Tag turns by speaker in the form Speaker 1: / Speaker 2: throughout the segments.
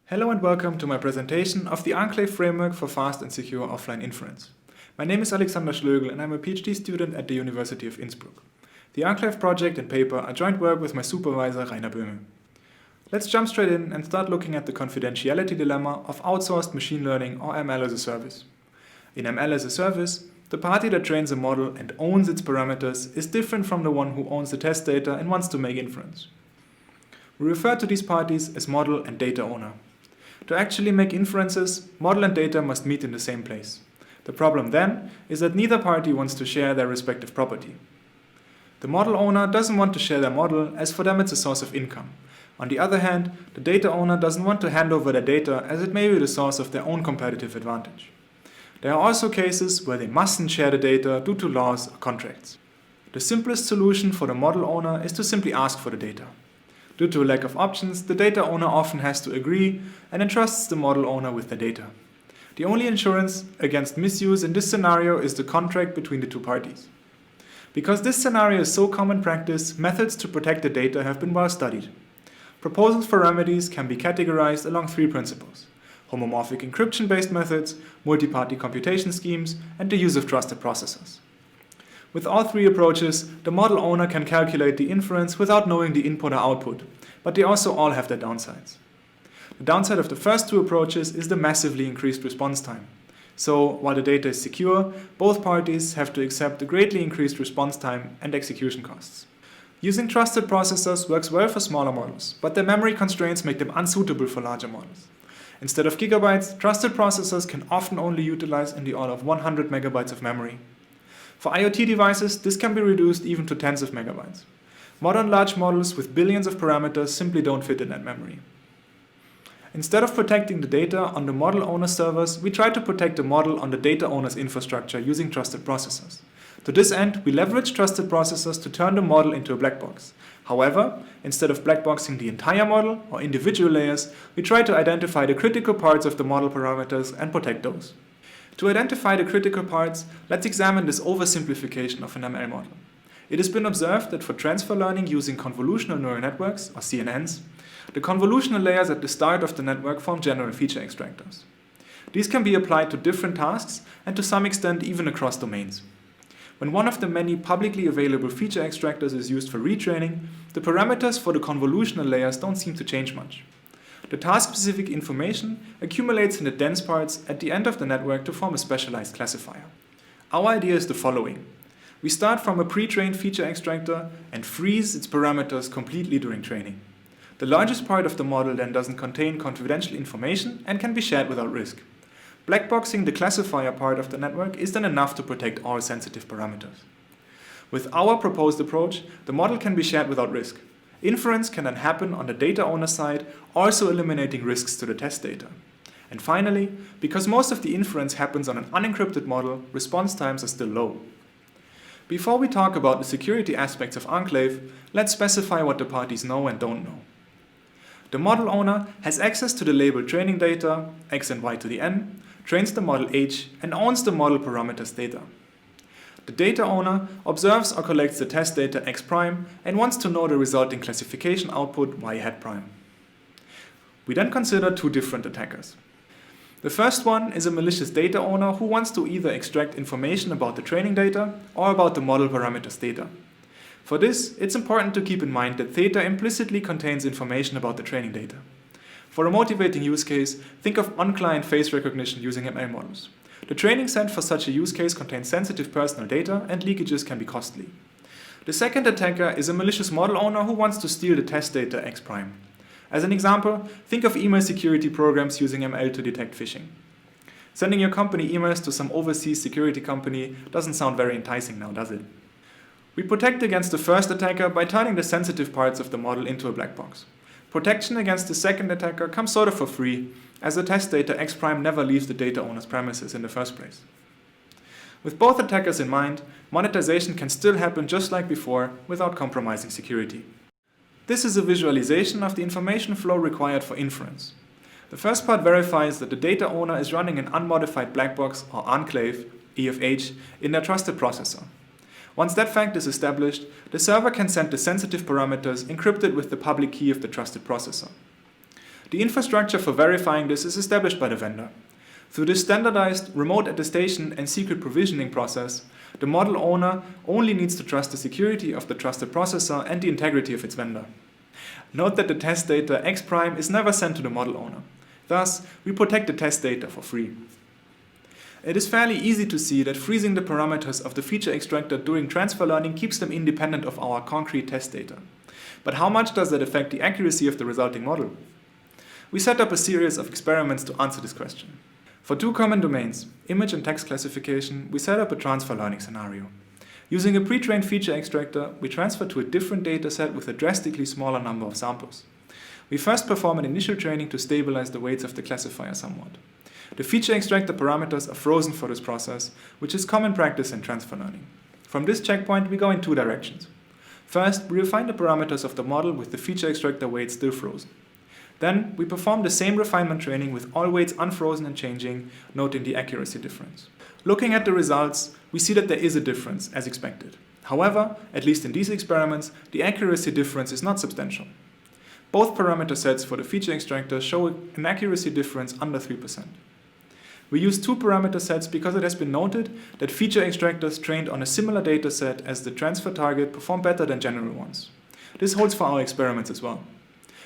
Speaker 1: Hello and welcome to my presentation of the eNNclave framework for fast and secure offline inference. My name is Alexander Schlögl and I'm a PhD student at the University of Innsbruck. The eNNclave project and paper are joint work with my supervisor Rainer Böhme. Let's jump straight in and start looking at the confidentiality dilemma of outsourced machine learning or ML as a service. In ML as a service, the party that trains a model and owns its parameters is different from the one who owns the test data and wants to make inference. We refer to these parties as model and data owner. To actually make inferences, model and data must meet in the same place. The problem then is that neither party wants to share their respective property. The model owner doesn't want to share their model, as for them it's a source of income. On the other hand, the data owner doesn't want to hand over their data, as it may be the source of their own competitive advantage. There are also cases where they mustn't share the data due to laws or contracts. The simplest solution for the model owner is to simply ask for the data. Due to a lack of options, the data owner often has to agree and entrusts the model owner with the data. The only insurance against misuse in this scenario is the contract between the two parties. Because this scenario is so common practice, methods to protect the data have been well studied. Proposals for remedies can be categorized along three principles: homomorphic encryption-based methods, multi-party computation schemes, and the use of trusted processors. With all three approaches, the model owner can calculate the inference without knowing the input or output, but they also all have their downsides. The downside of the first two approaches is the massively increased response time. So, while the data is secure, both parties have to accept the greatly increased response time and execution costs. Using trusted processors works well for smaller models, but their memory constraints make them unsuitable for larger models. Instead of gigabytes, trusted processors can often only utilize in the order of 100 megabytes of memory. For IoT devices, this can be reduced even to tens of megabytes. Modern large models with billions of parameters simply don't fit in that memory. Instead of protecting the data on the model owner's servers, we try to protect the model on the data owner's infrastructure using trusted processors. To this end, we leverage trusted processors to turn the model into a black box. However, instead of blackboxing the entire model or individual layers, we try to identify the critical parts of the model parameters and protect those. To identify the critical parts, let's examine this oversimplification of an ML model. It has been observed that for transfer learning using convolutional neural networks, or CNNs, the convolutional layers at the start of the network form general feature extractors. These can be applied to different tasks and to some extent even across domains. When one of the many publicly available feature extractors is used for retraining, the parameters for the convolutional layers don't seem to change much. The task-specific information accumulates in the dense parts at the end of the network to form a specialized classifier. Our idea is the following. We start from a pre-trained feature extractor and freeze its parameters completely during training. The largest part of the model then doesn't contain confidential information and can be shared without risk. Blackboxing the classifier part of the network is then enough to protect all sensitive parameters. With our proposed approach, the model can be shared without risk. Inference can then happen on the data owner side, also eliminating risks to the test data. And finally, because most of the inference happens on an unencrypted model, response times are still low. Before we talk about the security aspects of eNNclave, let's specify what the parties know and don't know. The model owner has access to the labeled training data, x and y to the n, trains the model h, and owns the model parameters data. The data owner observes or collects the test data x prime and wants to know the resulting classification output y hat prime. We then consider two different attackers. The first one is a malicious data owner who wants to either extract information about the training data or about the model parameters data. For this, it's important to keep in mind that theta implicitly contains information about the training data. For a motivating use case, think of on-client face recognition using ML models. The training set for such a use case contains sensitive personal data and leakages can be costly. The second attacker is a malicious model owner who wants to steal the test data x prime. As an example, think of email security programs using ML to detect phishing. Sending your company emails to some overseas security company doesn't sound very enticing now, does it? We protect against the first attacker by turning the sensitive parts of the model into a black box. Protection against the second attacker comes sort of for free, as the test data x prime never leaves the data owner's premises in the first place. With both attackers in mind, monetization can still happen just like before without compromising security. This is a visualization of the information flow required for inference. The first part verifies that the data owner is running an unmodified black box or eNNclave, EFH, in their trusted processor. Once that fact is established, the server can send the sensitive parameters encrypted with the public key of the trusted processor. The infrastructure for verifying this is established by the vendor. Through this standardized remote attestation and secret provisioning process, the model owner only needs to trust the security of the trusted processor and the integrity of its vendor. Note that the test data X' is never sent to the model owner. Thus, we protect the test data for free. It is fairly easy to see that freezing the parameters of the feature extractor during transfer learning keeps them independent of our concrete test data. But how much does that affect the accuracy of the resulting model? We set up a series of experiments to answer this question. For two common domains, image and text classification, we set up a transfer learning scenario. Using a pre-trained feature extractor, we transfer to a different dataset with a drastically smaller number of samples. We first perform an initial training to stabilize the weights of the classifier somewhat. The feature extractor parameters are frozen for this process, which is common practice in transfer learning. From this checkpoint, we go in two directions. First, we refine the parameters of the model with the feature extractor weights still frozen. Then, we perform the same refinement training with all weights unfrozen and changing, noting the accuracy difference. Looking at the results, we see that there is a difference, as expected. However, at least in these experiments, the accuracy difference is not substantial. Both parameter sets for the feature extractor show an accuracy difference under 3%. We use two parameter sets because it has been noted that feature extractors trained on a similar dataset as the transfer target perform better than general ones. This holds for our experiments as well.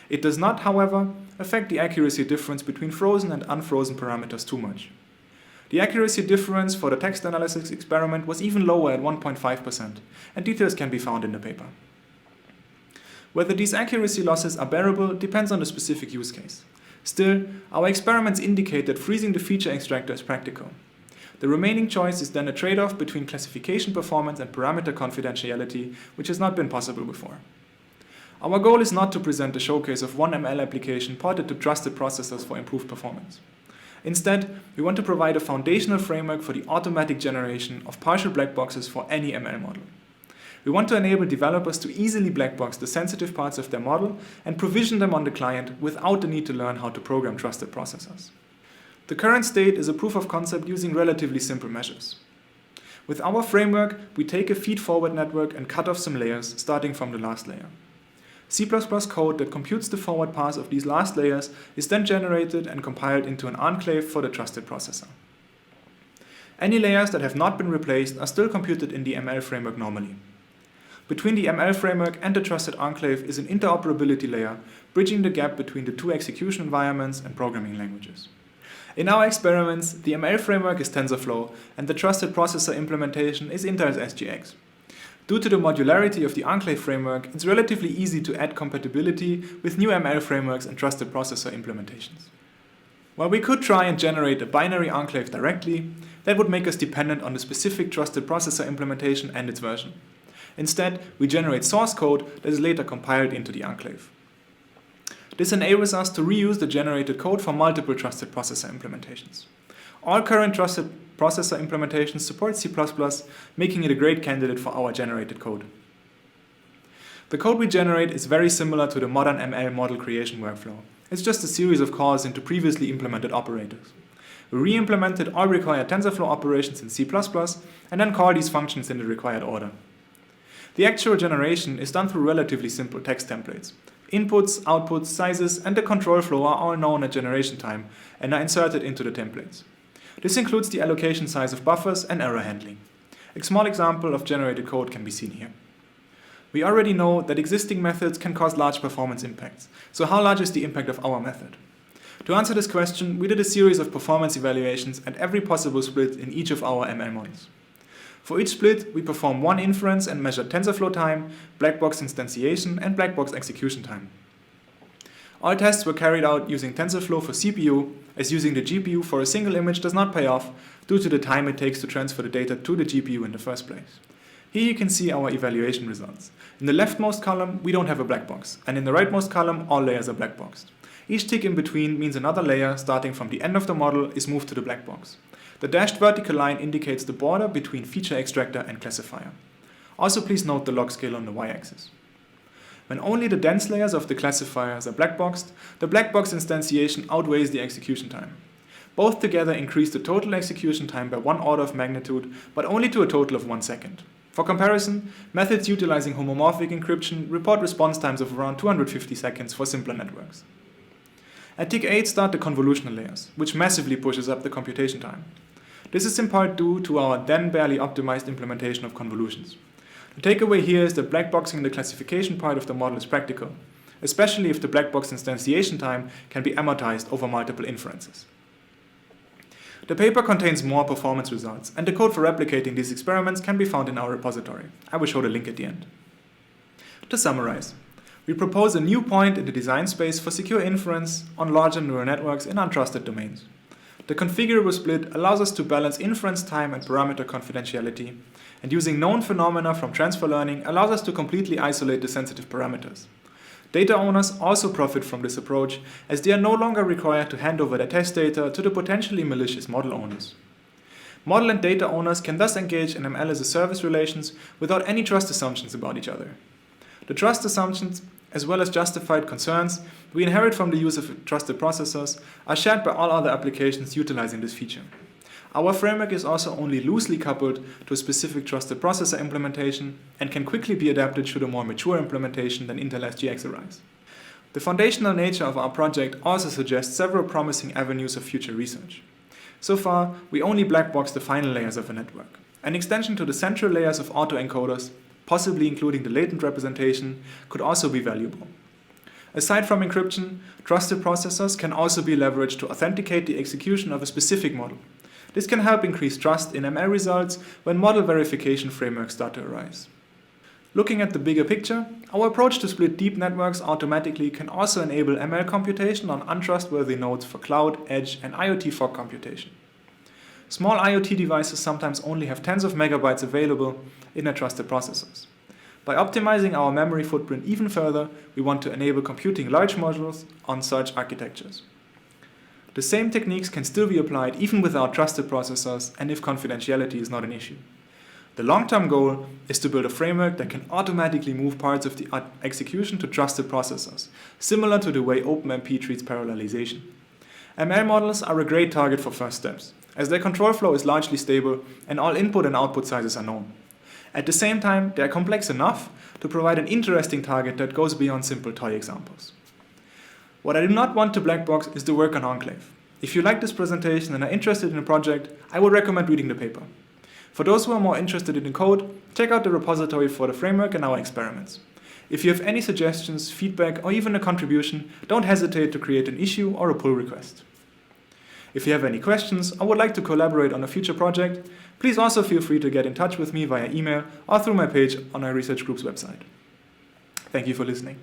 Speaker 1: It does not, however, affect the accuracy difference between frozen and unfrozen parameters too much. The accuracy difference for the text analysis experiment was even lower at 1.5%, and details can be found in the paper. Whether these accuracy losses are bearable depends on the specific use case. Still, our experiments indicate that freezing the feature extractor is practical. The remaining choice is then a trade-off between classification performance and parameter confidentiality, which has not been possible before. Our goal is not to present a showcase of one ML application ported to trusted processors for improved performance. Instead, we want to provide a foundational framework for the automatic generation of partial black boxes for any ML model. We want to enable developers to easily black box the sensitive parts of their model and provision them on the client without the need to learn how to program trusted processors. The current state is a proof of concept using relatively simple measures. With our framework, we take a feed-forward network and cut off some layers, starting from the last layer. C++ code that computes the forward pass of these last layers is then generated and compiled into an eNNclave for the trusted processor. Any layers that have not been replaced are still computed in the ML framework normally. Between the ML framework and the trusted eNNclave is an interoperability layer, bridging the gap between the two execution environments and programming languages. In our experiments, the ML framework is TensorFlow and the trusted processor implementation is Intel's SGX. Due to the modularity of the eNNclave framework, it's relatively easy to add compatibility with new ML frameworks and trusted processor implementations. While we could try and generate a binary eNNclave directly, that would make us dependent on the specific trusted processor implementation and its version. Instead, we generate source code that is later compiled into the eNNclave. This enables us to reuse the generated code for multiple trusted processor implementations. All current trusted processor implementations support C++, making it a great candidate for our generated code. The code we generate is very similar to the modern ML model creation workflow. It's just a series of calls into previously implemented operators. We re-implemented all required TensorFlow operations in C++ and then call these functions in the required order. The actual generation is done through relatively simple text templates. Inputs, outputs, sizes, and the control flow are all known at generation time and are inserted into the templates. This includes the allocation size of buffers and error handling. A small example of generated code can be seen here. We already know that existing methods can cause large performance impacts. So how large is the impact of our method? To answer this question, we did a series of performance evaluations at every possible split in each of our ML models. For each split, we perform one inference and measure TensorFlow time, black box instantiation, and black box execution time. All tests were carried out using TensorFlow for CPU, as using the GPU for a single image does not pay off due to the time it takes to transfer the data to the GPU in the first place. Here you can see our evaluation results. In the leftmost column, we don't have a black box, and in the rightmost column, all layers are black boxed. Each tick in between means another layer, starting from the end of the model, is moved to the black box. The dashed vertical line indicates the border between feature extractor and classifier. Also, please note the log scale on the y-axis. When only the dense layers of the classifiers are black boxed, the black box instantiation outweighs the execution time. Both together increase the total execution time by 1 order of magnitude, but only to a total of 1 second. For comparison, methods utilizing homomorphic encryption report response times of around 250 seconds for simpler networks. At tick 8 start the convolutional layers, which massively pushes up the computation time. This is in part due to our then barely optimized implementation of convolutions. The takeaway here is that blackboxing the classification part of the model is practical, especially if the black box instantiation time can be amortized over multiple inferences. The paper contains more performance results, and the code for replicating these experiments can be found in our repository. I will show the link at the end. To summarize, we propose a new point in the design space for secure inference on larger neural networks in untrusted domains. The configurable split allows us to balance inference time and parameter confidentiality, and using known phenomena from transfer learning allows us to completely isolate the sensitive parameters. Data owners also profit from this approach, as they are no longer required to hand over their test data to the potentially malicious model owners. Model and data owners can thus engage in ML as a service relations without any trust assumptions about each other. The trust assumptions, as well as justified concerns we inherit from the use of trusted processors, are shared by all other applications utilizing this feature. Our framework is also only loosely coupled to a specific trusted processor implementation and can quickly be adapted should a more mature implementation than Intel SGX arise. The foundational nature of our project also suggests several promising avenues of future research. So far, we only blackbox the final layers of a network. An extension to the central layers of autoencoders, possibly including the latent representation, could also be valuable. Aside from encryption, trusted processors can also be leveraged to authenticate the execution of a specific model. This can help increase trust in ML results when model verification frameworks start to arise. Looking at the bigger picture, our approach to split deep networks automatically can also enable ML computation on untrustworthy nodes for cloud, edge, and IoT fog computation. Small IoT devices sometimes only have tens of megabytes available in their trusted processors. By optimizing our memory footprint even further, we want to enable computing large modules on such architectures. The same techniques can still be applied even without trusted processors and if confidentiality is not an issue. The long-term goal is to build a framework that can automatically move parts of the execution to trusted processors, similar to the way OpenMP treats parallelization. ML models are a great target for first steps, as their control flow is largely stable and all input and output sizes are known. At the same time, they are complex enough to provide an interesting target that goes beyond simple toy examples. What I do not want to blackbox is the work on eNNclave. If you like this presentation and are interested in the project, I would recommend reading the paper. For those who are more interested in the code, check out the repository for the framework and our experiments. If you have any suggestions, feedback, or even a contribution, don't hesitate to create an issue or a pull request. If you have any questions or would like to collaborate on a future project, please also feel free to get in touch with me via email or through my page on our research group's website. Thank you for listening.